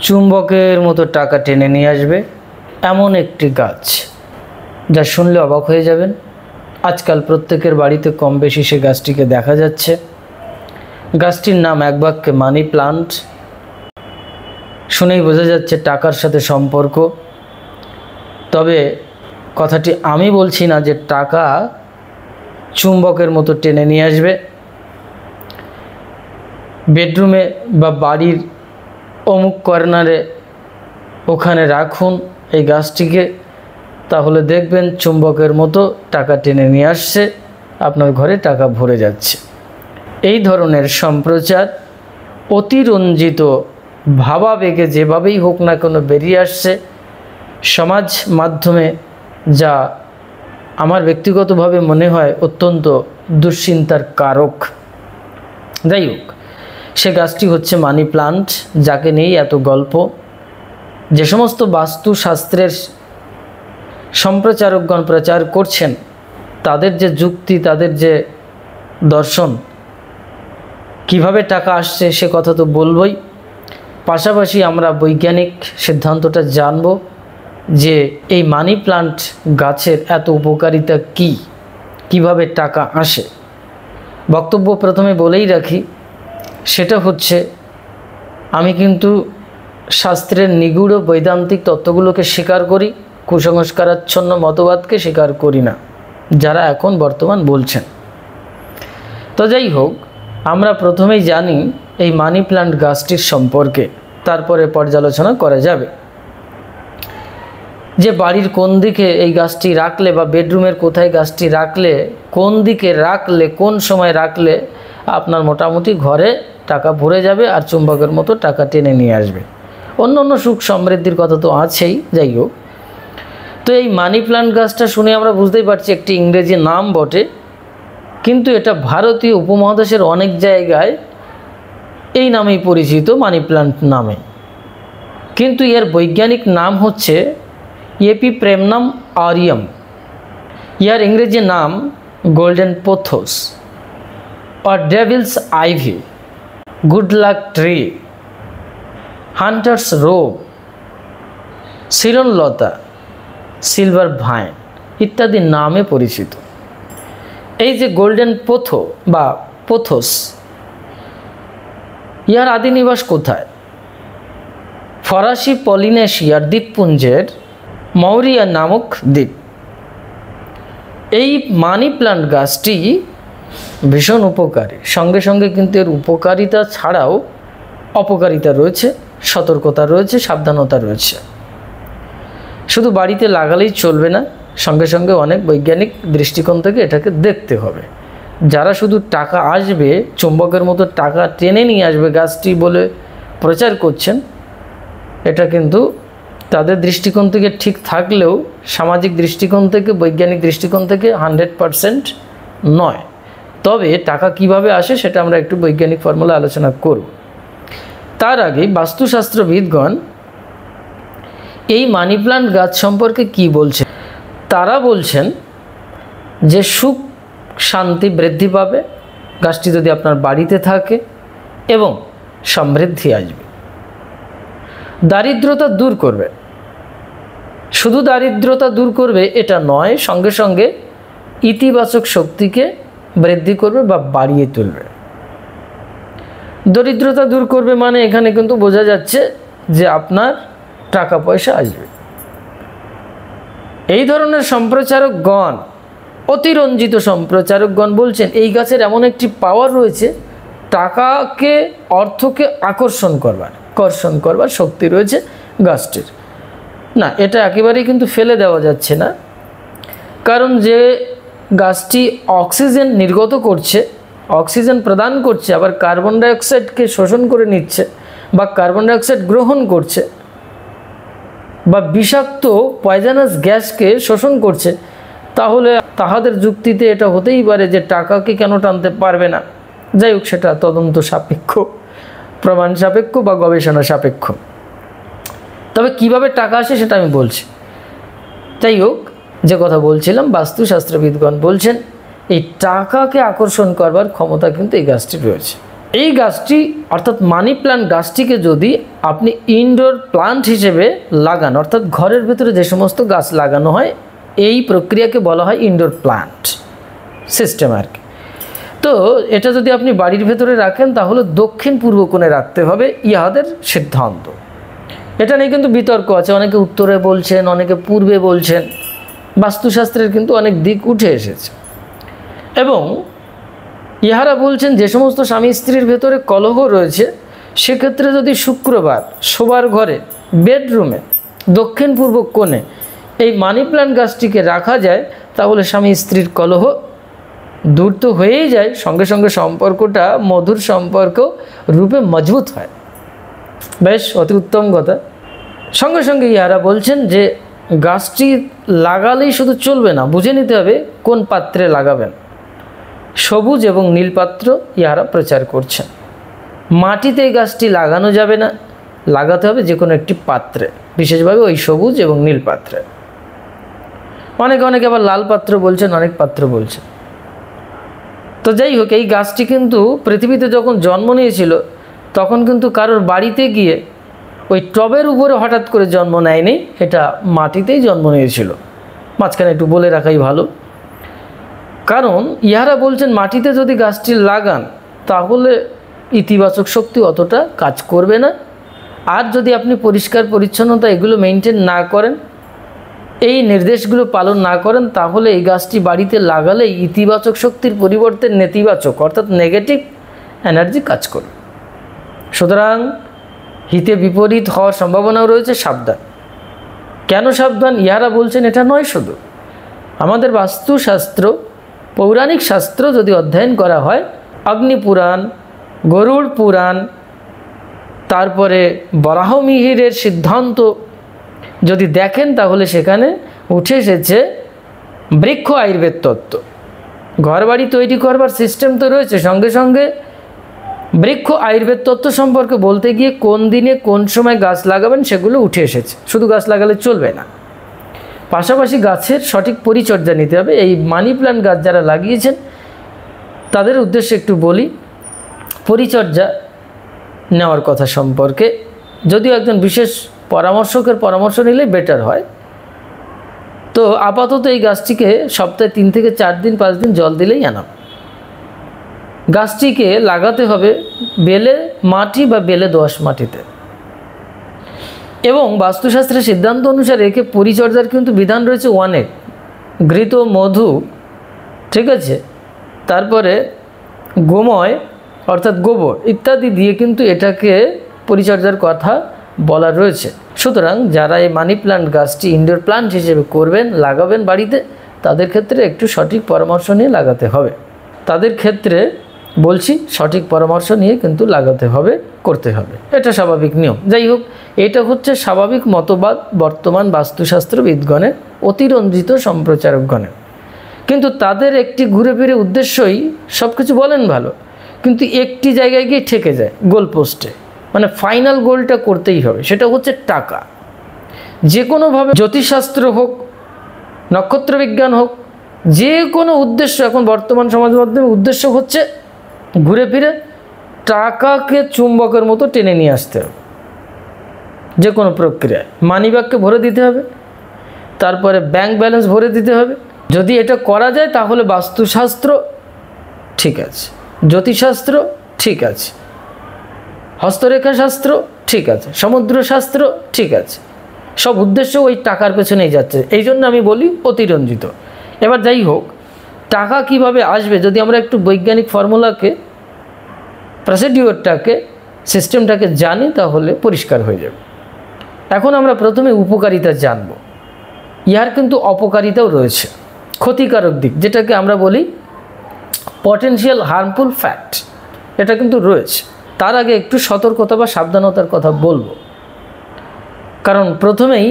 চুম্বকের মতো টাকা টেনে নিয়ে আসবে এমন একটি গাছ, যা শুনলে অবাক হয়ে যাবেন। আজকাল প্রত্যেকের বাড়িতে কম বেশি সে গাছটিকে দেখা যাচ্ছে। গাছটির নাম এক বাক্যে মানি প্লান্ট। শুনেই বোঝা যাচ্ছে টাকার সাথে সম্পর্ক। তবে কথাটি আমি বলছি না যে টাকা চুম্বকের মতো টেনে নিয়ে আসবে। বেডরুমে বা বাড়ির অমুক কর্নারে ওখানে রাখুন এই গাছটিকে, তাহলে দেখবেন চুম্বকের মতো টাকা টেনে নিয়ে আসছে, আপনার ঘরে টাকা ভরে যাচ্ছে। এই ধরনের সম্প্রচার অতিরঞ্জিত ভাবাবেগে যেভাবেই হোক না কেন বেরিয়ে আসছে সমাজ মাধ্যমে, যা আমার ব্যক্তিগতভাবে মনে হয় অত্যন্ত দুশ্চিন্তার কারক। যাই হোক, সে গাছটি হচ্ছে মানি প্লান্ট, যাকে নিয়েই এত গল্প। যে সমস্ত বাস্তুশাস্ত্রের সম্প্রচারকগণ প্রচার করছেন, তাদের যে যুক্তি, তাদের যে দর্শন, কিভাবে টাকা আসছে সে কথা তো বলবই। পাশাপাশি আমরা বৈজ্ঞানিক সিদ্ধান্তটা জানব যে এই মানি প্লান্ট গাছের এত উপকারিতা কী, কিভাবে টাকা আসে। বক্তব্য প্রথমে বলেই রাখি, সেটা হচ্ছে আমি কিন্তু শাস্ত্রের নিগূঢ় বৈদান্তিক তত্ত্বগুলোকে স্বীকার করি, কুসংস্কারাচ্ছন্ন মতবাদকে স্বীকার করি না, যারা এখন বর্তমান বলছেন। তো যাই হোক, আমরা প্রথমেই জানি এই মানি প্লান্ট গাছটির সম্পর্কে, তারপরে পর্যালোচনা করা যাবে যে বাড়ির কোন দিকে এই গাছটি রাখলে বা বেডরুমের কোথায় গাছটি রাখলে, কোন দিকে রাখলে, কোন সময় রাখলে আপনার মোটামুটি ঘরে টাকা ভরে যাবে আর চুম্বকের মতো টাকা টেনে নিয়ে আসবে। অন্য অন্য সুখ সমৃদ্ধির কথা তো আছেই। যাই হোক, তো এই মানি প্লান্ট গাছটা শুনে আমরা বুঝতেই পারছি একটি ইংরেজি নাম বটে, কিন্তু এটা ভারতীয় উপমহাদেশের অনেক জায়গায় এই নামেই পরিচিত, মানি প্লান্ট নামে। কিন্তু এর বৈজ্ঞানিক নাম হচ্ছে এপিপ্রেমনাম অরিয়াম। ইয়ার ইংরেজি নাম golden pothos or devil's ivy, good luck tree, hunter's robe, সিরনলতা, সিলভার ভাইন ইত্যাদি নামে পরিচিত। এই যে গোল্ডেন পোথো বা পোথোস, ইহার আদি নিবাস কোথায়? ফরাসি পলিনেশিয়ার দ্বীপপুঞ্জের মৌরিয়া নামক দ্বীপ। এই মানি প্লান্ট গাছটি ভীষণ উপকারী, সঙ্গে সঙ্গে কিন্তু এর উপকারিতা ছাড়াও অপকারিতা রয়েছে, সতর্কতা রয়েছে, সাবধানতা রয়েছে। শুধু বাড়িতে লাগালেই চলবে না, সঙ্গে সঙ্গে অনেক বৈজ্ঞানিক দৃষ্টিকোণ থেকে এটাকে দেখতে হবে। যারা শুধু টাকা আসবে, চুম্বকের মতো টাকা টেনে নিয়ে আসবে গাছটি বলে প্রচার করছেন, এটা কিন্তু তাদের দৃষ্টিকোণ থেকে ঠিক থাকলেও সামাজিক দৃষ্টিকোণ থেকে, বৈজ্ঞানিক দৃষ্টিকোণ থেকে 100% নয়। তবে টাকা কিভাবে আসে সেটা আমরা একটু বৈজ্ঞানিক ফর্মুলা আলোচনা করব। তার আগে বাস্তুশাস্ত্রবিদগণ এই মানি প্লান্ট গাছ সম্পর্কে কি বলছেন? তারা বলছেন যে সুখ শান্তি বৃদ্ধি পাবে গাছটি যদি আপনার বাড়িতে থাকে, এবং সমৃদ্ধি আসবে, দারিদ্রতা দূর করবে। শুধু দারিদ্রতা দূর করবে এটা নয়, সঙ্গে সঙ্গে ইতিবাচক শক্তিকে বৃদ্ধি করবে বা বাড়িয়ে তুলবে। দরিদ্রতা দূর করবে মানে এখানে কিন্তু বোঝা যাচ্ছে যে আপনার টাকা পয়সা আসবে। এই ধরনের সম্প্রচারকগণ, অতিরঞ্জিত সম্প্রচারকগণ বলছেন এই গাছের এমন একটি পাওয়ার রয়েছে, টাকাকে, অর্থকে আকর্ষণ করবার শক্তি রয়েছে গাছটির। না, এটা একেবারেই কিন্তু ফেলে দেওয়া যাচ্ছে না, কারণ যে গাছটি অক্সিজেন নির্গত করছে, অক্সিজেন প্রদান করছে, আবার কার্বন ডাইঅক্সাইডকে শোষণ করে নিচ্ছে বা কার্বন ডাইঅক্সাইড গ্রহণ করছে, বা বিষাক্ত পয়জনাস গ্যাসকে শোষণ করছে, তাহলে তাহাদের যুক্তিতে এটা হতেই পারে যে টাকাকে কেন টানতে পারবে না। যাই হোক, সেটা তদন্ত সাপেক্ষ, প্রমাণ সাপেক্ষ বা গবেষণা সাপেক্ষ। তবে কিভাবে টাকা আসে সেটা আমি বলছি। যাই হোক, যে কথা বলছিলাম, বাস্তুশাস্ত্রবিদগণ বলছেন এই টাকাকে আকর্ষণ করবার ক্ষমতা কিন্তু এই গাছটি রয়েছে। এই গাছটি অর্থাৎ মানি প্ল্যান্ট গাছটিকে যদি আপনি ইনডোর প্লান্ট হিসেবে লাগান, অর্থাৎ ঘরের ভেতরে যে সমস্ত গাছ লাগানো হয় এই প্রক্রিয়াকে বলা হয় ইনডোর প্লান্ট সিস্টেম আর কি। তো এটা যদি আপনি বাড়ির ভেতরে রাখেন তাহলে দক্ষিণ পূর্ব কোণে রাখতে হবে, ইহাদের সিদ্ধান্ত। এটা নিয়ে কিন্তু বিতর্ক আছে, অনেকে উত্তরে বলছেন, অনেকে পূর্বে বলছেন। বাস্তুশাস্ত্রের কিন্তু অনেক দিক উঠে এসেছে এবং ইহারা বলছেন যে সমস্ত স্বামী স্ত্রীর ভেতরে কলহ রয়েছে সেক্ষেত্রে যদি শুক্রবার শোবার ঘরে বেডরুমে দক্ষিণ পূর্ব কোণে এই মানি প্ল্যান্ট গাছটিকে রাখা যায় তাহলে স্বামী স্ত্রীর কলহ দূর তো হয়েই যায়, সঙ্গে সঙ্গে সম্পর্কটা মধুর সম্পর্ক রূপে মজবুত হয়। বেশ অতি উত্তম কথা। সঙ্গে সঙ্গে ইহারা বলছেন যে গাছটি লাগালেই শুধু চলবে না, বুঝে নিতে হবে কোন পাত্রে লাগাবেন। সবুজ এবং নীল পাত্র ইহারা প্রচার করছেন। মাটিতে এই গাছটি লাগানো যাবে না, লাগাতে হবে যে কোনো একটি পাত্রে, বিশেষভাবে ওই সবুজ এবং নীল পাত্রে। অনেকে আবার লাল পাত্র বলছেন, অনেক পাত্র বলছেন। তো যাই হোক, এই গাছটি কিন্তু পৃথিবীতে যখন জন্ম নিয়েছিল তখন কিন্তু কারোর বাড়িতে গিয়ে ওই টবের উপরে হঠাৎ করে জন্ম নেয়নি, এটা মাটিতেই জন্ম নিয়েছিল। মাঝখানে একটু বলে রাখাই ভালো, কারণ ইহারা বলছেন মাটিতে যদি গাছটি লাগান তাহলে ইতিবাচক শক্তি অতটা কাজ করবে না। আর যদি আপনি পরিষ্কার পরিচ্ছন্নতা এগুলো মেনটেন না করেন, এই নির্দেশগুলো পালন না করেন, তাহলে এই গাছটি বাড়িতে লাগালে ইতিবাচক শক্তির পরিবর্তে নেতিবাচক অর্থাৎ নেগেটিভ এনার্জি কাজ করবে। সুতরাং হিতে বিপরীত হওয়ার সম্ভাবনাও রয়েছে, সাবধান। কেন সাবধান ইহারা বলছেন এটা নয়, শুধু আমাদের বাস্তুশাস্ত্র পৌরাণিক শাস্ত্র যদি অধ্যয়ন করা হয়, অগ্নিপুরাণ, গরুড় পুরাণ, তারপরে বরাহমিহিরের সিদ্ধান্ত যদি দেখেন তাহলে সেখানে উঠে এসেছে বৃক্ষ আয়ুর্বেদ তত্ত্ব। ঘরবাড়ি তৈরি করবার সিস্টেম তো রয়েছে, সঙ্গে সঙ্গে বৃক্ষ আয়ুর্বেদ তত্ত্ব সম্পর্কে বলতে গিয়ে কোন দিনে কোন সময় গাছ লাগাবেন সেগুলো উঠে এসেছে। শুধু গাছ লাগালে চলবে না, পাশাপাশি গাছের সঠিক পরিচর্যা নিতে হবে। এই মানি প্ল্যান্ট গাছ যারা লাগিয়েছেন তাদের উদ্দেশ্যে একটু বলি পরিচর্যা নেওয়ার কথা সম্পর্কে। যদিও একজন বিশেষ পরামর্শকের পরামর্শ নিলে বেটার হয়। তো আপাতত এই গাছটিকে সপ্তাহে 3 থেকে 4 দিন 5 দিন জল দিলেই আনাম। গাছটিকে লাগাতে হবে বেলে মাটি বা বেলে দোআঁশ মাটিতে এবং বাস্তুশাস্ত্রের সিদ্ধান্ত অনুসারে একে পরিচর্যার কিন্তু বিধান রয়েছে অনেক। ঘৃত, মধু, ঠিক আছে, তারপরে গোময় অর্থাৎ গোবর ইত্যাদি দিয়ে কিন্তু এটাকে পরিচর্যার কথা বলা রয়েছে। সুতরাং যারা এই মানি প্ল্যান্ট গাছটি ইনডোর প্ল্যান্ট হিসেবে করবেন, লাগাবেন বাড়িতে, তাদের ক্ষেত্রে একটু সঠিক পরামর্শ নিয়ে লাগাতে হবে। তাদের ক্ষেত্রে বলছি সঠিক পরামর্শ নিয়ে কিন্তু লাগাতে হবে, করতে হবে, এটা স্বাভাবিক নিয়ম। যাই হোক, এটা হচ্ছে স্বাভাবিক মতবাদ বর্তমান বাস্তুশাস্ত্রবিদগণের, অতিরঞ্জিত সম্প্রচারকগণের। কিন্তু তাদের একটি ঘুরে ফিরে উদ্দেশ্যই সব কিছু বলেন ভালো, কিন্তু একটি জায়গায় গিয়ে ঠেকে যায়, গোল পোস্টে। মানে ফাইনাল গোলটা করতেই হবে, সেটা হচ্ছে টাকা। যে কোনোভাবে জ্যোতিষশাস্ত্র হোক, নক্ষত্র বিজ্ঞান হোক, যে কোনো উদ্দেশ্য এখন বর্তমান সমাজ মাধ্যমে উদ্দেশ্য হচ্ছে ঘুরে ফিরে টাকাকে চুম্বকের মতো টেনে নিয়ে আসতে হবে। যে কোনো প্রক্রিয়ায় মানিব্যাগকে ভরে দিতে হবে, তারপরে ব্যাংক ব্যালেন্স ভরে দিতে হবে। যদি এটা করা যায় তাহলে বাস্তুশাস্ত্র ঠিক আছে, জ্যোতিষশাস্ত্র ঠিক আছে, হস্তরেখা শাস্ত্র ঠিক আছে, সমুদ্রশাস্ত্র ঠিক আছে, সব উদ্দেশ্য ওই টাকার পেছনেই যাচ্ছে। এই জন্য আমি বলি অতিরঞ্জিত। এবার যাই হোক, টাকা কিভাবে আসবে যদি আমরা একটু বৈজ্ঞানিক ফর্মুলাকে, প্রসিডিওরটাকে, সিস্টেমটাকে জানি তাহলে পরিষ্কার হয়ে যাবে। এখন আমরা প্রথমে উপকারিতা জানব। ইহার কিন্তু অপকারিতাও রয়েছে, ক্ষতিকারক দিক, যেটাকে আমরা বলি পটেনশিয়াল হার্মফুল ফ্যাক্ট, এটা কিন্তু রয়েছে। তার আগে একটু সতর্কতা বা সাবধানতার কথা বলবো, কারণ প্রথমেই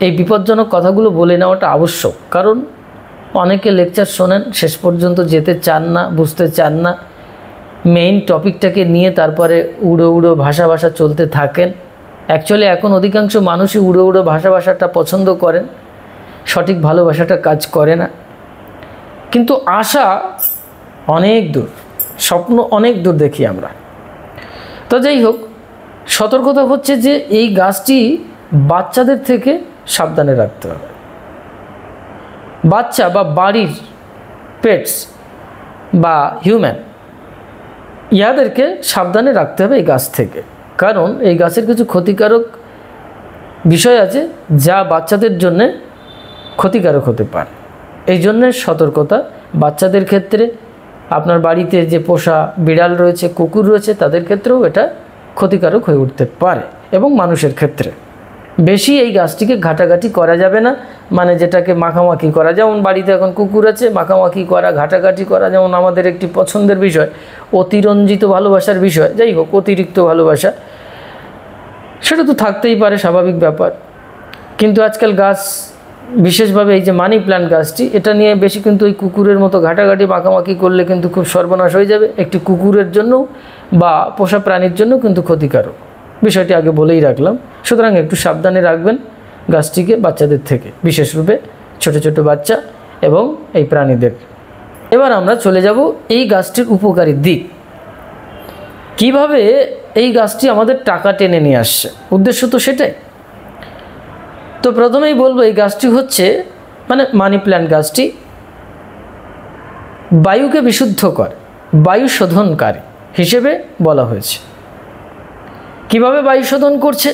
এই বিপজ্জনক কথাগুলো বলে নেওয়াটা আবশ্যক। কারণ অনেকে লেকচার শোনেন, শেষ পর্যন্ত যেতে চান না, বুঝতে চান না, মেইন টপিকটাকে নিয়ে তারপরে উড়ো উড়ো ভাষা চলতে থাকেন। অ্যাকচুয়ালি এখন অধিকাংশ মানুষই উড়ো উড়ো ভাষাটা পছন্দ করেন, সঠিক ভালোবাসাটা কাজ করে না। কিন্তু আশা অনেক দূর, স্বপ্ন অনেক দূর দেখি আমরা। তো যাই হোক, সতর্কতা হচ্ছে যে এই গাছটি বাচ্চাদের থেকে সাবধানে রাখতে হবে। বাচ্চা বা বাড়ির পেটস বা হিউম্যান, ইয়াদেরকে সাবধানে রাখতে হবে এই গাছ থেকে, কারণ এই গাছের কিছু ক্ষতিকারক বিষয় আছে যা বাচ্চাদের জন্য ক্ষতিকারক হতে পারে। এই জন্যে সতর্কতা বাচ্চাদের ক্ষেত্রে, আপনার বাড়িতে যে পোষা বিড়াল রয়েছে, কুকুর রয়েছে, তাদের ক্ষেত্রেও এটা ক্ষতিকারক হয়ে উঠতে পারে, এবং মানুষের ক্ষেত্রে বেশি এই গাছটিকে ঘাটাঘাটি করা যাবে না, মানে যেটাকে মাখামাখি করা, যেমন বাড়িতে এখন কুকুর আছে, মাখামাখি করা, ঘাটাঘাটি করা যেমন আমাদের একটি পছন্দের বিষয়, অতিরঞ্জিত ভালোবাসার বিষয়, যাই হোক অতিরিক্ত ভালোবাসা সেটা তো থাকতেই পারে, স্বাভাবিক ব্যাপার। কিন্তু আজকাল গাছ, বিশেষভাবে এই যে মানি প্ল্যান্ট গাছটি, এটা নিয়ে বেশি কিন্তু ওই কুকুরের মতো ঘাটাঘাটি মাখামাখি করলে কিন্তু খুব সর্বনাশ হয়ে যাবে, একটি কুকুরের জন্য বা পোষা প্রাণীর জন্য কিন্তু ক্ষতিকারক, বিষয়টি আগে বলেই রাখলাম। সুতরাং একটু সাবধানে রাখবেন গাছটিকে বাচ্চাদের থেকে, বিশেষ রূপে ছোট ছোট বাচ্চা এবং এই প্রাণীদের। এবার আমরা চলে যাব এই গাছটির উপকারী দিক, কিভাবে এই গাছটি আমাদের টাকা টেনে নিয়ে আসছে, উদ্দেশ্য তো সেটাই। তো প্রথমেই বলবো, এই গাছটি হচ্ছে, মানে মানি প্ল্যান্ট গাছটি বায়ুকে বিশুদ্ধ করে, বায়ু শোধনকারী হিসেবে বলা হয়েছে। কিভাবে বায়ু শোধন করছে?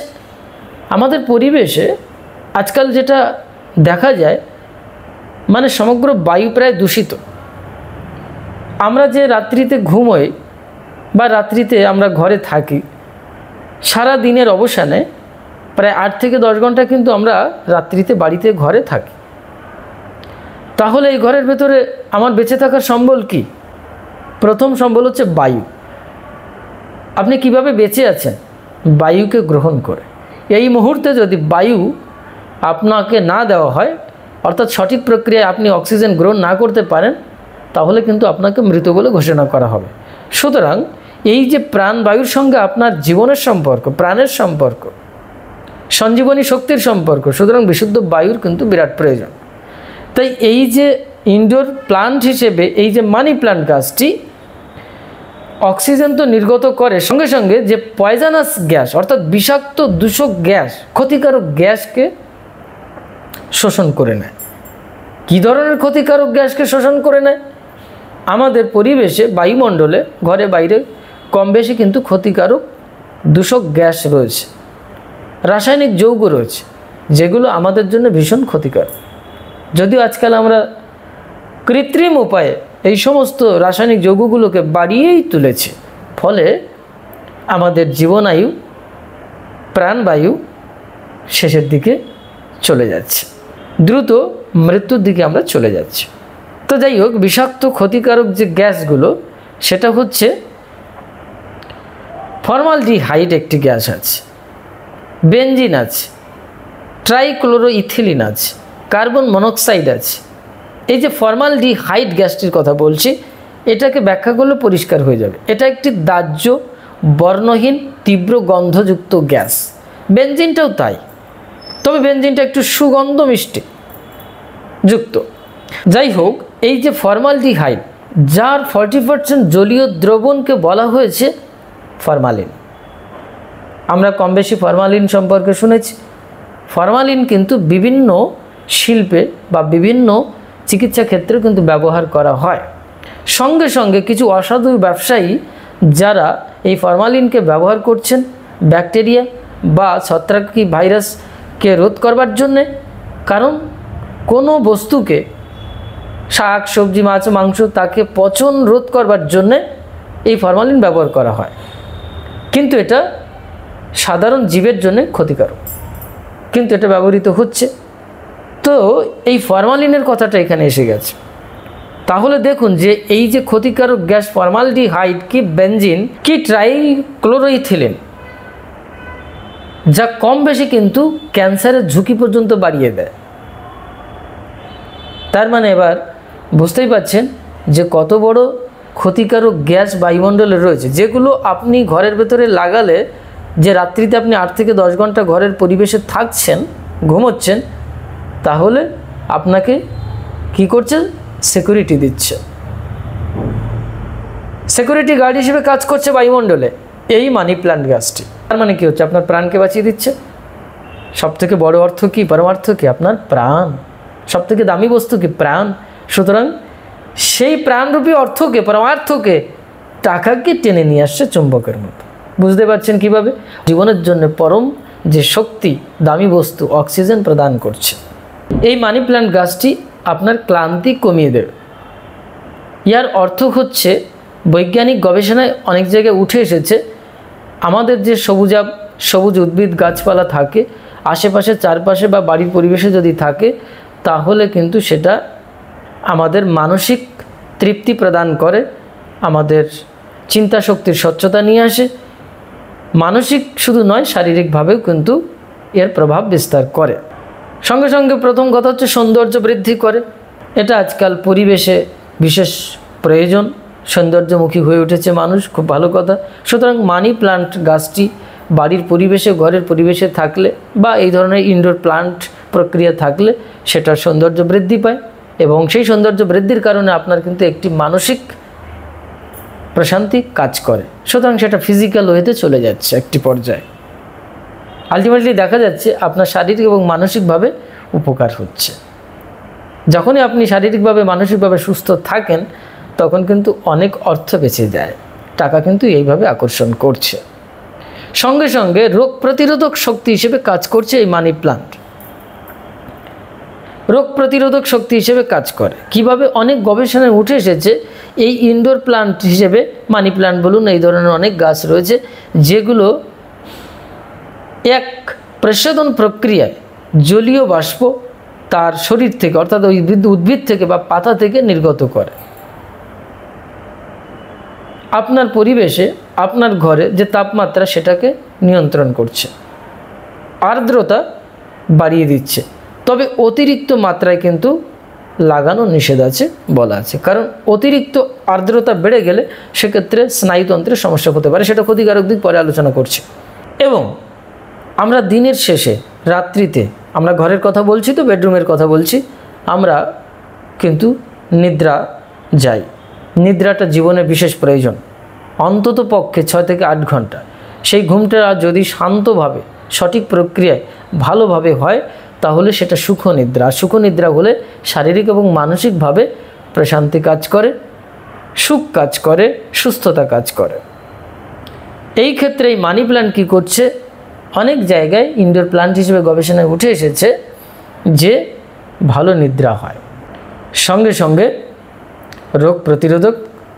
আমাদের পরিবেশে আজকাল যেটা দেখা যায়, মানে সমগ্র বায়ু প্রায় দূষিত। আমরা যে রাত্রিতে ঘুমোই বা রাত্রিতে আমরা ঘরে থাকি, সারা দিনের অবসানে প্রায় 8 থেকে 10 ঘন্টা কিন্তু আমরা রাত্রিতে বাড়িতে ঘরে থাকি। তাহলে এই ঘরের ভেতরে আমার বেঁচে থাকার সম্বল কি? প্রথম সম্বল হচ্ছে বায়ু। আপনি কিভাবে বেঁচে আছেন? বায়ুকে গ্রহণ করে। এই মুহূর্তে যদি বায়ু আপনাকে না দেওয়া হয়, অর্থাৎ সঠিক প্রক্রিয়ায় আপনি অক্সিজেন গ্রহণ না করতে পারেন, তাহলে কিন্তু আপনাকে মৃত বলে ঘোষণা করা হবে। সুতরাং এই যে প্রাণবায়ুর সঙ্গে আপনার জীবনের সম্পর্ক, প্রাণের সম্পর্ক, সঞ্জীবনী শক্তির সম্পর্ক, সুতরাং বিশুদ্ধ বায়ুর কিন্তু বিরাট প্রয়োজন। তাই এই যে ইনডোর প্লান্ট হিসেবে এই যে মানি প্লান্ট গাছটি অক্সিজেন তো নির্গত করে, সঙ্গে সঙ্গে যে পয়জানাস গ্যাস, অর্থাৎ বিষাক্ত দূষক গ্যাস, ক্ষতিকারক গ্যাসকে শোষণ করে নেয়। কী ধরনের ক্ষতিকারক গ্যাসকে শোষণ করে নেয়? আমাদের পরিবেশে, বায়ুমণ্ডলে, ঘরে বাইরে কম বেশি কিন্তু ক্ষতিকারক দূষক গ্যাস রয়েছে, রাসায়নিক যৌগ রয়েছে, যেগুলো আমাদের জন্য ভীষণ ক্ষতিকারক। যদিও আজকাল আমরা কৃত্রিম উপায়ে এই সমস্ত রাসায়নিক যৌগগুলোকে বাড়িয়েই তুলেছি, ফলে আমাদের জীবনায়ু, প্রাণবায়ু শেষের দিকে চলে যাচ্ছে, দ্রুত মৃত্যুর দিকে আমরা চলে যাচ্ছি। তো যাই হোক, বিষাক্ত ক্ষতিকারক যে গ্যাসগুলো, সেটা হচ্ছে ফর্মালডিহাইড একটি গ্যাস আছে, বেনজিন আছে, ট্রাইক্লোরোইথিলিন আছে, কার্বন মনোক্সাইড আছে। এই যে ফর্মালডিহাইড গ্যাসটির কথা বলছি, এটাকে ব্যাখ্যা করলে পরিষ্কার হয়ে যাবে। এটা একটি দাহ্য, বর্ণহীন, তীব্র গন্ধযুক্ত গ্যাস। বেনজিনটাও তাই, তবে বেনজিনটা একটু সুগন্ধ মিষ্টি যুক্ত। যাই হোক, এই যে ফর্মালডিহাইড, যার 40% জলীয় দ্রবণকে বলা হয়েছে ফরমালিন। আমরা কম বেশি ফরমালিন সম্পর্কে শুনেছি। ফরমালিন কিন্তু বিভিন্ন শিল্পে বা বিভিন্ন চিকিৎসা ক্ষেত্রে কিন্তু ব্যবহার করা হয়। সঙ্গে সঙ্গে কিছু অসাধু ব্যবসায়ী যারা এই ফরমালিনকে ব্যবহার করছেন ব্যাকটেরিয়া বা ছত্রাকি ভাইরাসকে রোধ করবার জন্যে, কারণ কোনো বস্তুকে, শাক সবজি মাছ মাংস, তাকে পচন রোধ করবার জন্যে এই ফরমালিন ব্যবহার করা হয়, কিন্তু এটা সাধারণ জীবের জন্য ক্ষতিকারক, কিন্তু এটা ব্যবহৃত হচ্ছে। তো এই ফরমালিনের কথাটা এখানে এসে গেছে। তাহলে দেখুন যে এই যে ক্ষতিকারক গ্যাস ফর্মালডিহাইড কি বেনজিন কি ট্রাইক্লোরোইথিলিন, যা কম বেশি কিন্তু ক্যান্সারের ঝুঁকি পর্যন্ত বাড়িয়ে দেয়। তার মানে এবার বুঝতেই পাচ্ছেন যে কত বড় ক্ষতিকারক গ্যাস বায়ুমণ্ডলে রয়েছে, যেগুলো আপনি ঘরের ভেতরে লাগালে, যে রাত্রিতে আপনি 8 থেকে 10 ঘন্টা ঘরের পরিবেশে থাকছেন, ঘুমোচ্ছেন, তাহলে আপনাকে কি করছে? সিকিউরিটি দিচ্ছে, সিকিউরিটি গার্ড হিসেবে কাজ করছে বায়ুমণ্ডলে। এই মানি প্ল্যান্ট গাছটি। তার মানে কি হচ্ছে, আপনার প্রাণকে বাঁচিয়ে দিচ্ছে। সব থেকে বড় অর্থ কি, পরমার্থ কি? আপনার প্রাণ। সব থেকে দামি বস্তু কি? প্রাণ। সুতরাং সেই প্রাণরূপী অর্থকে, পরমার্থকে, টাকাকে টেনে নিয়ে আসছে চুম্বকের মতো। বুঝতে পারছেন কিভাবে? জীবনের জন্য পরম যে শক্তি, দামি বস্তু অক্সিজেন প্রদান করছে। এই মানি প্ল্যান্ট গাছটি আপনার ক্লান্তি কমিয়ে দেবে। ইয়ার অর্থ হচ্ছে, বৈজ্ঞানিক গবেষণায় অনেক জায়গায় উঠে এসেছে, আমাদের যে সবুজ উদ্ভিদ গাছপালা থাকে আশেপাশে, চারপাশে বা বাড়ির পরিবেশে যদি থাকে, তাহলে কিন্তু সেটা আমাদের মানসিক তৃপ্তি প্রদান করে, আমাদের চিন্তা শক্তির স্বচ্ছতা নিয়ে আসে। মানসিক শুধু নয়, শারীরিকভাবেও কিন্তু এর প্রভাব বিস্তার করে। সঙ্গে সঙ্গে প্রথম কথা হচ্ছে সৌন্দর্য বৃদ্ধি করে। এটা আজকাল পরিবেশে বিশেষ প্রয়োজন, সৌন্দর্যমুখী হয়ে উঠেছে মানুষ, খুব ভালো কথা। সুতরাং মানি প্লান্ট গাছটি বাড়ির পরিবেশে, ঘরের পরিবেশে থাকলে বা এই ধরনের ইনডোর প্লান্ট প্রক্রিয়া থাকলে সেটার সৌন্দর্য বৃদ্ধি পায়, এবং সেই সৌন্দর্য বৃদ্ধির কারণে আপনার কিন্তু একটি মানসিক প্রশান্তি কাজ করে। সুতরাং সেটা ফিজিক্যাল ওয়েতে চলে যাচ্ছে একটি পর্যায়ে। আলটিমেটলি দেখা যাচ্ছে আপনার শারীরিক এবং মানসিকভাবে উপকার হচ্ছে। যখনই আপনি শারীরিকভাবে মানসিকভাবে সুস্থ থাকেন, তখন কিন্তু অনেক অর্থ বেঁচে যায়। টাকা কিন্তু এইভাবে আকর্ষণ করছে। সঙ্গে সঙ্গে রোগ প্রতিরোধক শক্তি হিসেবে কাজ করছে এই মানি প্লান্ট। রোগ প্রতিরোধক শক্তি হিসেবে কাজ করে কিভাবে? অনেক গবেষণায় উঠে এসেছে, এই ইনডোর প্লান্ট হিসেবে মানি প্লান্ট বলুন, এই ধরনের অনেক গাছ রয়েছে যেগুলো এক প্রসাধন প্রক্রিয়ায় জলীয় বাষ্প তার শরীর থেকে, অর্থাৎ ওই উদ্ভিদ থেকে বা পাতা থেকে নির্গত করে। আপনার পরিবেশে, আপনার ঘরে যে তাপমাত্রা, সেটাকে নিয়ন্ত্রণ করছে, আর্দ্রতা বাড়িয়ে দিচ্ছে। তবে অতিরিক্ত মাত্রায় কিন্তু লাগানো নিষেধ আছে বলা আছে, কারণ অতিরিক্ত আর্দ্রতা বেড়ে গেলে সেক্ষেত্রে স্নায়ুতন্ত্রের সমস্যা হতে পারে, সেটা ক্ষতিকারক দিক পরে আলোচনা করছি। এবং আমরা দিনের শেষে, রাত্রিতে, আমরা ঘরের কথা বলছি তো, বেডরুমের কথা বলছি, আমরা কিন্তু নিদ্রা যাই। নিদ্রাটা জীবনের বিশেষ প্রয়োজন, অন্তত পক্ষে 6 থেকে 8 ঘন্টা। সেই ঘুমটা যদি শান্তভাবে, সঠিক প্রক্রিয়ায়, ভালোভাবে হয়, তাহলে সেটা সুখনিদ্রা। সুখনিদ্রা হলে শারীরিক এবং মানসিকভাবে প্রশান্তি কাজ করে, সুখ কাজ করে, সুস্থতা কাজ করে। এই ক্ষেত্রে এই মানি প্ল্যান্ট কী করছে? অনেক জায়গায় ইনডোর প্ল্যান্ট হিসেবে গবেষণায় উঠে এসেছে যে ভালো নিদ্রা হয়, সঙ্গে সঙ্গে রোগ প্রতিরোধক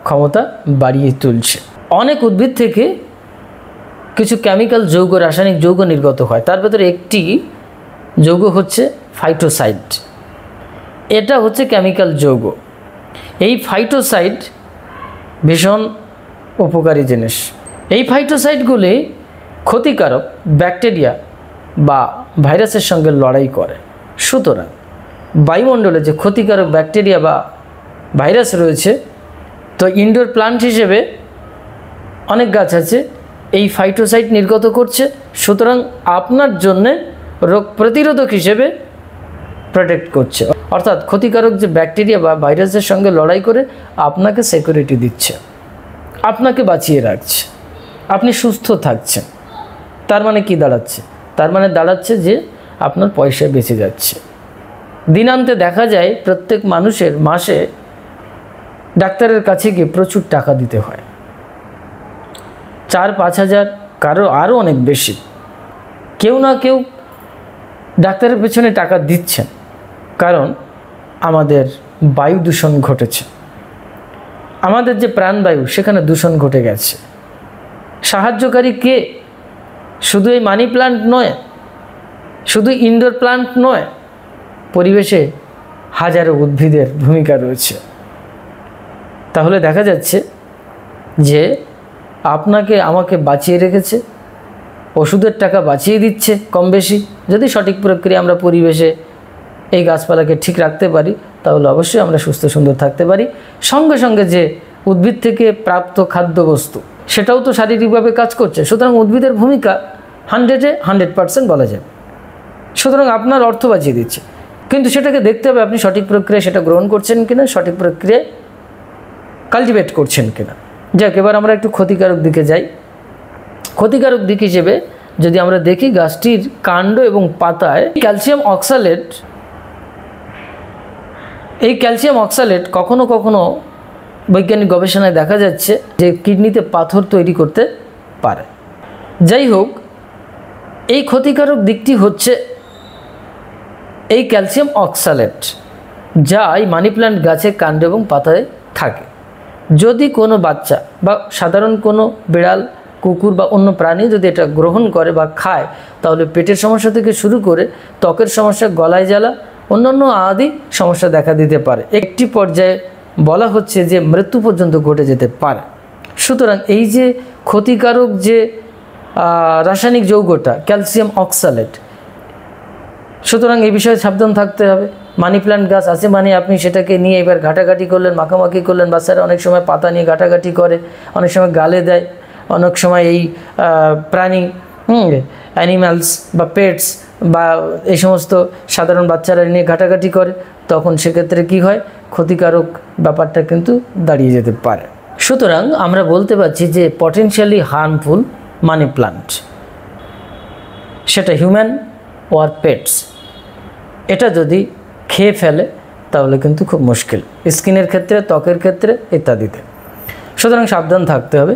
ক্ষমতা বাড়িয়ে তুলছে। অনেক উদ্ভিদ থেকে কিছু কেমিক্যাল যৌগ, রাসায়নিক যৌগ নির্গত হয়। তার ভেতরে একটি যৌগ হচ্ছে ফাইটোসাইড। এটা হচ্ছে কেমিক্যাল যৌগ। এই ফাইটোসাইড ভীষণ উপকারী জিনিস। এই ফাইটোসাইডগুলি ক্ষতিকারক ব্যাকটেরিয়া বা ভাইরাসের সঙ্গে লড়াই করে। সুতরাং বায়ুমণ্ডলে যে ক্ষতিকারক ব্যাকটেরিয়া বা ভাইরাস রয়েছে, তো ইনডোর প্লান্ট হিসেবে অনেক গাছ আছে এই ফাইটোসাইড নির্গত করছে। সুতরাং আপনার জন্যে রোগ প্রতিরোধক হিসেবে প্রোটেক্ট করছে, অর্থাৎ ক্ষতিকারক যে ব্যাকটেরিয়া বা ভাইরাসের সঙ্গে লড়াই করে আপনাকে সিকিউরিটি দিচ্ছে, আপনাকে বাঁচিয়ে রাখছে, আপনি সুস্থ থাকছেন। তার মানে কি দাঁড়াচ্ছে? তার মানে দাঁড়াচ্ছে যে আপনার পয়সা বেঁচে যাচ্ছে। দিনান্তে দেখা যায় প্রত্যেক মানুষের মাসে ডাক্তারের কাছে গিয়ে প্রচুর টাকা দিতে হয়, 4-5 হাজার, কারো আরও অনেক বেশি। কেউ না কেউ ডাক্তারের পেছনে টাকা দিচ্ছেন, কারণ আমাদের বায়ু দূষণ ঘটেছে, আমাদের যে প্রাণবায়ু সেখানে দূষণ ঘটে গেছে। সাহায্যকারী কে? শুধু এই মানি প্ল্যান্ট নয়, শুধু ইনডোর প্ল্যান্ট নয়, পরিবেশে হাজারো উদ্ভিদের ভূমিকা রয়েছে। তাহলে দেখা যাচ্ছে যে আপনাকে আমাকে বাঁচিয়ে রেখেছে, ওষুধের টাকা বাঁচিয়ে দিচ্ছে কম বেশি। যদি সঠিক প্রক্রিয়া আমরা পরিবেশে এই গাছপালাকে ঠিক রাখতে পারি, তাহলে অবশ্যই আমরা সুস্থ সুন্দর থাকতে পারি। সঙ্গে সঙ্গে যে উদ্ভিদ থেকে প্রাপ্ত খাদ্যবস্তু, সেটাও তো শারীরিকভাবে কাজ করছে। সুতরাং উদ্ভিদের ভূমিকা 100-এ 100% বলা যায়। সুতরাং আপনার অর্থ বাঁচিয়ে দিচ্ছে, কিন্তু সেটাকে দেখতে হবে আপনি সঠিক প্রক্রিয়ায় সেটা গ্রহণ করছেন কিনা, সঠিক প্রক্রিয়ায় কালটিভেট করছেন কিনা। যাক, এবার আমরা একটু ক্ষতিকারক দিকে যাই। ক্ষতিকারক দিক হিসেবে যদি আমরা দেখি, গাছটির কাণ্ড এবং পাতায় ক্যালসিয়াম অক্সালেট, এই ক্যালসিয়াম অক্সালেট কখনো কখনো বৈজ্ঞানিক গবেষণায় দেখা যাচ্ছে যে কিডনিতে পাথর তৈরি করতে পারে। যাই হোক, এই ক্ষতিকারক দিকটি হচ্ছে এই ক্যালসিয়াম অক্সালেট, যা এই মানি প্ল্যান্ট গাছের কাণ্ড এবং পাতায় থাকে। যদি কোনো বাচ্চা বা সাধারণ কোনো বিড়াল, কুকুর বা অন্য প্রাণী যদি এটা গ্রহণ করে বা খায়, তাহলে পেটের সমস্যা থেকে শুরু করে ত্বকের সমস্যা, গলায় জ্বালা, অন্যান্য আদি সমস্যা দেখা দিতে পারে। একটি পর্যায়ে বলা হচ্ছে যে মৃত্যু পর্যন্ত ঘটে যেতে পারে। সুতরাং এই যে ক্ষতিকারক যে রাসায়নিক যৌগটা ক্যালসিয়াম অক্সালেট, সুতরাং এই বিষয়ে সাবধান থাকতে হবে। মানি প্ল্যান্ট গাছ আছে মানে আপনি সেটাকে নিয়ে এবার ঘাটাঘাটি করলেন, মাখামাখি করলেন। বাচ্চারা অনেক সময় পাতা নিয়ে ঘাটাঘাটি করে, অনেক সময় গালে দেয়, অনেক সময় এই প্রাণী অ্যানিম্যালস বা পেটস বা এই সমস্ত সাধারণ বাচ্চারা নিয়ে ঘাটাঘাটি করে, তখন সেক্ষেত্রে কি হয়, ক্ষতিকারক ব্যাপারটা কিন্তু দাঁড়িয়ে যেতে পারে। সুতরাং আমরা বলতে পারছি যে পটেনশিয়ালি হার্মফুল মানি প্ল্যান্ট, সেটা হিউম্যান ওর পেটস, এটা যদি খেয়ে ফেলে তাহলে কিন্তু খুব মুশকিল, স্কিনের ক্ষেত্রে, ত্বকের ক্ষেত্রে ইত্যাদিতে। সুতরাং সাবধান থাকতে হবে।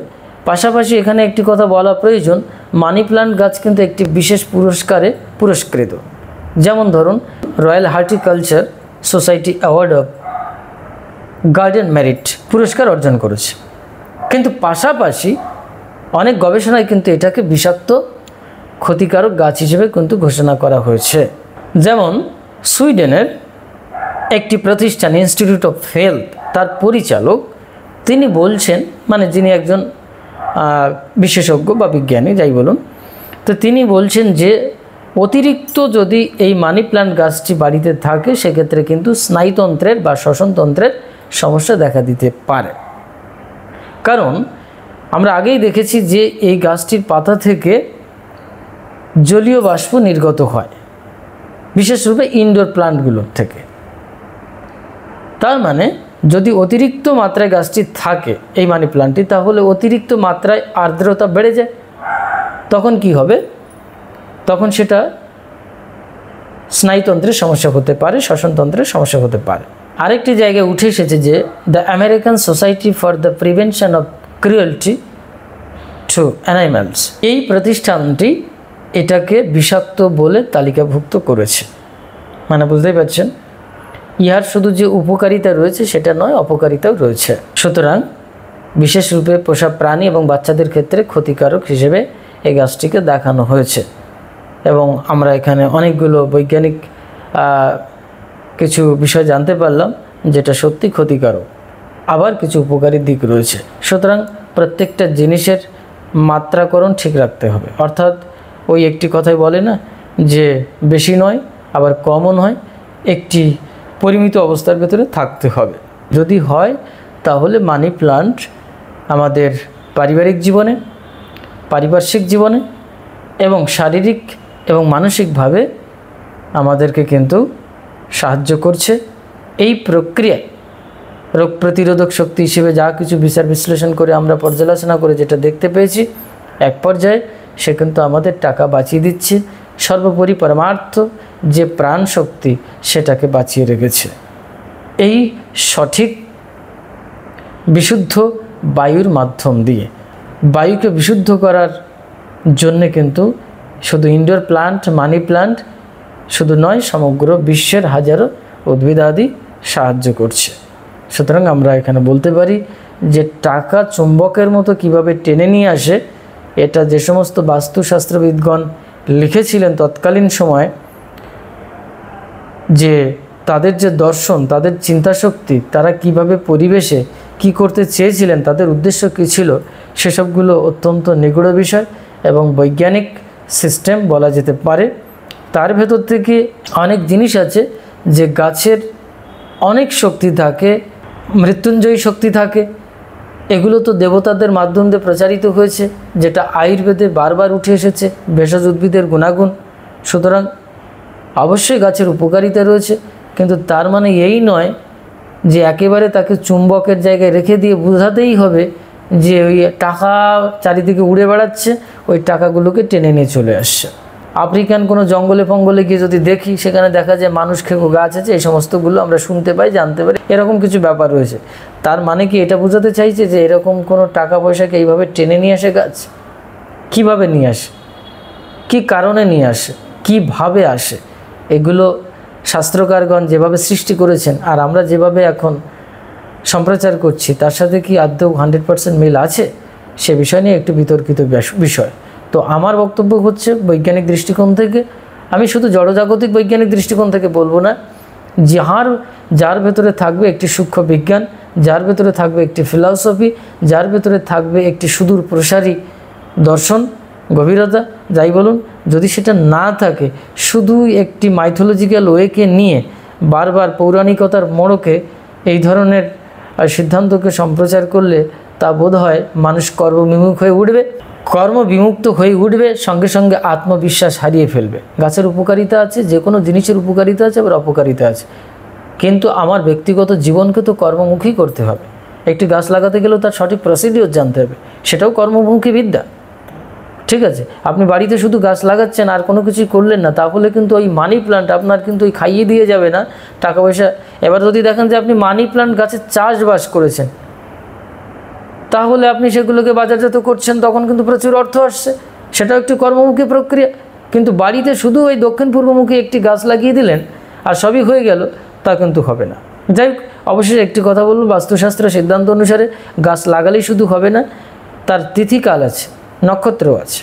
পাশাপাশি এখানে একটি কথা বলা প্রয়োজন, মানি প্ল্যান্ট গাছ কিন্তু একটি বিশেষ পুরস্কারে পুরস্কৃত। যেমন ধরুন, royal horticulture society award of garden merit পুরস্কার অর্জন করেছে। কিন্তু পাশাপাশি অনেক গবেষণায় কিন্তু এটাকে বিষাক্ত ক্ষতিকারক গাছ হিসেবে কিন্তু ঘোষণা করা হয়েছে। যেমন সুইডেনের একটি প্রতিষ্ঠান ইনস্টিটিউট অফ হেলথ, তার পরিচালক তিনি বলছেন, মানে যিনি একজন বিশেষজ্ঞ বা বিজ্ঞানী যাই বলুন, তো তিনি বলছেন যে অতিরিক্ত যদি এই মানি প্ল্যান্ট গাছটি বাড়িতে থাকে সেক্ষেত্রে কিন্তু স্নায়ুতন্ত্রের বা শ্বসনতন্ত্রের সমস্যা দেখা দিতে পারে। কারণ আমরা আগেই দেখেছি যে এই গাছটির পাতা থেকে জলীয় বাষ্প নির্গত হয়, বিশেষরূপে ইনডোর প্লান্টগুলোর থেকে। তার মানে যদি অতিরিক্ত মাত্রায় গাছটি থাকে এই মানি প্ল্যান্টটি, তাহলে অতিরিক্ত মাত্রায় আর্দ্রতা বেড়ে যায়। তখন কি হবে, তখন সেটা স্নায়ুতন্ত্রের সমস্যা হতে পারে, শ্বসনতন্ত্রের সমস্যা হতে পারে। আরেকটি জায়গায় উঠে এসেছে যে the American society for the prevention of cruelty to animals, এই প্রতিষ্ঠানটি এটাকে বিষাক্ত বলে তালিকাভুক্ত করেছে। মানে বুঝতেই পারছেন, ইহার শুধু যে উপকারিতা রয়েছে সেটা নয়, অপকারিতাও রয়েছে। সুতরাং বিশেষ রূপে পোষা প্রাণী এবং বাচ্চাদের ক্ষেত্রে ক্ষতিকারক হিসেবে এই গাছটিকে দেখানো হয়েছে। এবং আমরা এখানে অনেকগুলো বৈজ্ঞানিক কিছু বিষয় জানতে পারলাম যেটা সত্যি ক্ষতিকারক, আবার কিছু উপকারী দিক রয়েছে। সুতরাং প্রত্যেকটা জিনিসের মাত্রাকরণ ঠিক রাখতে হবে। অর্থাৎ ওই একটি কথাই বলে না যে বেশি নয় আবার কমও নয়, একটি পরিমিত অবস্থার ভেতরে থাকতে হবে। যদি হয় তাহলে মানি প্ল্যান্ট আমাদের পারিবারিক জীবনে, পারিপার্শ্বিক জীবনে এবং শারীরিক এবং মানসিকভাবে আমাদেরকে কিন্তু সাহায্য করছে। এই প্রক্রিয়ায় রোগ প্রতিরোধক শক্তি হিসেবে যা কিছু বিচার বিশ্লেষণ করে আমরা পর্যালোচনা করে যেটা দেখতে পেয়েছি, এক পর্যায়ে সে কিন্তু আমাদের টাকা বাঁচিয়ে দিচ্ছে, সর্বোপরি পরমার্থ যে প্রাণ শক্তি সেটাকে বাঁচিয়ে রেখেছে। এই সঠিক বিশুদ্ধ বায়ুর মাধ্যম দিয়ে বায়ুকে বিশুদ্ধ করার জন্যে কিন্তু শুধু ইনডোর প্লান্ট, মানি প্লান্ট শুধু নয়, সমগ্র বিশ্বের হাজারো উদ্ভিদাদি সাহায্য করছে। সুতরাং আমরা এখানে বলতে পারি যে টাকা চুম্বকের মতো কিভাবে টেনে নিয়ে আসে, এটা যে সমস্ত বাস্তুশাস্ত্রবিদগণ লিখেছিলেন তৎকালীন সময়, যে তাদের যে দর্শন, তাদের চিন্তাশক্তি, তারা কিভাবে পরিবেশে কি করতে চেয়েছিলেন, তাদের উদ্দেশ্য কী ছিল, সেসবগুলো অত্যন্ত নিগূঢ় বিষয় এবং বৈজ্ঞানিক সিস্টেম বলা যেতে পারে। তার ভেতর থেকে অনেক জিনিস আছে যে গাছের অনেক শক্তি থাকে, মৃত্যুঞ্জয়ী শক্তি থাকে, এগুলো তো দেবতাদের মাধ্যম দিয়ে প্রচারিত হয়েছে, যেটা আয়ুর্বেদে বারবার উঠে এসেছে, ভেষজ উদ্ভিদের গুণাগুণ। সুতরাং অবশ্যই গাছের উপকারিতা রয়েছে, কিন্তু তার মানে এই নয় যে একেবারে তাকে চুম্বকের জায়গায় রেখে দিয়ে বোঝাতেই হবে যে ওই টাকা চারিদিকে উড়ে বেড়াচ্ছে, ওই টাকাগুলোকে টেনে নিয়ে চলে আসছে। আফ্রিকান কোনো জঙ্গলে ফঙ্গলে গিয়ে যদি দেখি, সেখানে দেখা যায় মানুষ খেকো গাছ আছে, এই সমস্তগুলো আমরা শুনতে পাই, জানতে পারি, এরকম কিছু ব্যাপার রয়েছে। তার মানে কি এটা বোঝাতে চাইছে যে এরকম কোনো টাকা পয়সাকে এইভাবে টেনে নিয়ে আসে গাছ? কিভাবে নিয়ে আসে, কি কারণে নিয়ে আসে, কিভাবে আসে, এগুলো শাস্ত্রকারগণ যেভাবে সৃষ্টি করেছেন আর আমরা যেভাবে এখন সম্প্রচার করছি, তার সাথে কি আদৌ 100% মিল আছে, সে বিষয় নিয়ে একটু বিতর্কিত বিষয়। তো আমার বক্তব্য হচ্ছে বৈজ্ঞানিক দৃষ্টিকোণ থেকে, আমি শুধু জড়জাগতিক বৈজ্ঞানিক দৃষ্টিকোণ থেকে বলবো না, যার ভেতরে থাকবে একটি সূক্ষ্ম বিজ্ঞান, যার ভেতরে থাকবে একটি ফিলসফি, যার ভেতরে থাকবে একটি সুদূর প্রসারী দর্শন, গভীরতা, যাই বলুন, যদি সেটা না থাকে, শুধু একটি মাইথোলজিক্যাল ওয়েকে নিয়ে বারবার পৌরাণিকতার মোড়কে এই ধরনের সিদ্ধান্তকে সম্প্রচার করলে তা বোধ হয় মানুষ কর্মবিমুখ হয়ে উঠবে, কর্মবিমুক্ত হয়ে উঠবে, সঙ্গে সঙ্গে আত্মবিশ্বাস হারিয়ে ফেলবে। গাছের উপকারিতা আছে, যে কোনো জিনিসের উপকারিতা আছে, আবার অপকারিতা আছে, কিন্তু আমার ব্যক্তিগত জীবনকে তো কর্মমুখী করতে হবে। একটি গাছ লাগাতে গেলেও তার সঠিক প্রসিডিওর জানতে হবে, সেটাও কর্মমুখী বিদ্যা। ঠিক আছে, আপনি বাড়িতে শুধু গাছ লাগাচ্ছেন আর কোনো কিছুই করলেন না, তাহলে কিন্তু ওই মানি প্লান্ট আপনার কিন্তু ওই খাইয়ে দিয়ে যাবে না টাকা পয়সা। এবার যদি দেখেন যে আপনি মানি প্লান্ট গাছের চাষবাস করেছেন, তাহলে আপনি সেগুলোকে বাজারজাত করছেন, তখন কিন্তু প্রচুর অর্থ আসছে, সেটাও একটি কর্মমুখী প্রক্রিয়া। কিন্তু বাড়িতে শুধু ওই দক্ষিণ পূর্বমুখী একটি গাছ লাগিয়ে দিলেন আর সবই হয়ে গেল, তা কিন্তু হবে না। যাই হোক, অবশ্যই একটি কথা বলবো, বাস্তুশাস্ত্র সিদ্ধান্ত অনুসারে গাছ লাগালেই শুধু হবে না, তার তিথিকাল আছে, নক্ষত্র আছে।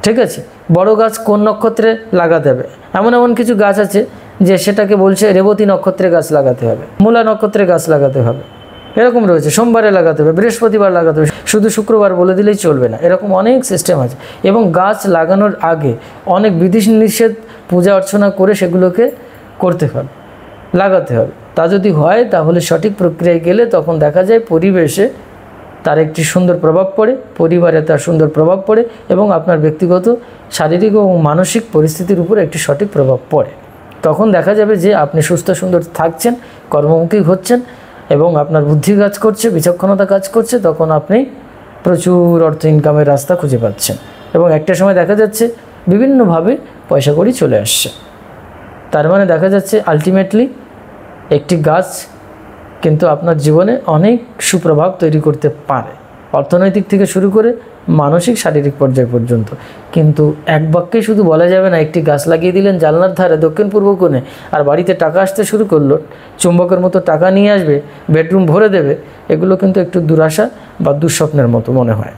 ঠিক আছে, বড় গাছ কোন নক্ষত্রে লাগাতে হবে, এমন এমন কিছু গাছ আছে যে সেটাকে বলছে রেবতী নক্ষত্রে গাছ লাগাতে হবে, মূলা নক্ষত্রে গাছ লাগাতে হবে, এরকম রয়েছে। সোমবারে লাগাতে হবে, বৃহস্পতিবার লাগাতে হবে, শুধু শুক্রবার বলে দিলেই চলবে না, এরকম অনেক সিস্টেম আছে। এবং গাছ লাগানোর আগে অনেক বিধি নিষেধ, পূজা অর্চনা করে সেগুলোকে করতে হবে, লাগাতে হবে। তা যদি হয় তাহলে সঠিক প্রক্রিয়ায় গেলে তখন দেখা যায় পরিবেশে তার একটি সুন্দর প্রভাব পড়ে, পরিবারে তার সুন্দর প্রভাব পড়ে, এবং আপনার ব্যক্তিগত শারীরিক এবং মানসিক পরিস্থিতির উপর একটি সঠিক প্রভাব পড়ে। তখন দেখা যাবে যে আপনি সুস্থ সুন্দর থাকছেন, কর্মমুখী হচ্ছেন, এবং আপনার বুদ্ধি কাজ করছে, বিচক্ষণতা কাজ করছে, তখন আপনি প্রচুর অর্থ ইনকামের রাস্তা খুঁজে পাচ্ছেন, এবং একটা সময় দেখা যাচ্ছে বিভিন্নভাবে পয়সা কড়ি চলে আসছে। তার মানে দেখা যাচ্ছে আলটিমেটলি একটি গাছ কিন্তু আপনার জীবনে অনেক সুপ্রভাব তৈরি করতে পারে, অর্থনৈতিক থেকে শুরু করে মানসিক শারীরিক পর্যায় পর্যন্ত। কিন্তু এক বাক্যে শুধু বলা যাবে না একটি গাছ লাগিয়ে দিলেন জানলার ধারে দক্ষিণ পূর্ব কোণে, আর বাড়িতে টাকা আসতে শুরু করলো, চুম্বকের মতো টাকা নিয়ে আসবে, বেডরুম ভরে দেবে, এগুলো কিন্তু একটু দুরাশা বা দুঃস্বপ্নের মতো মনে হয়।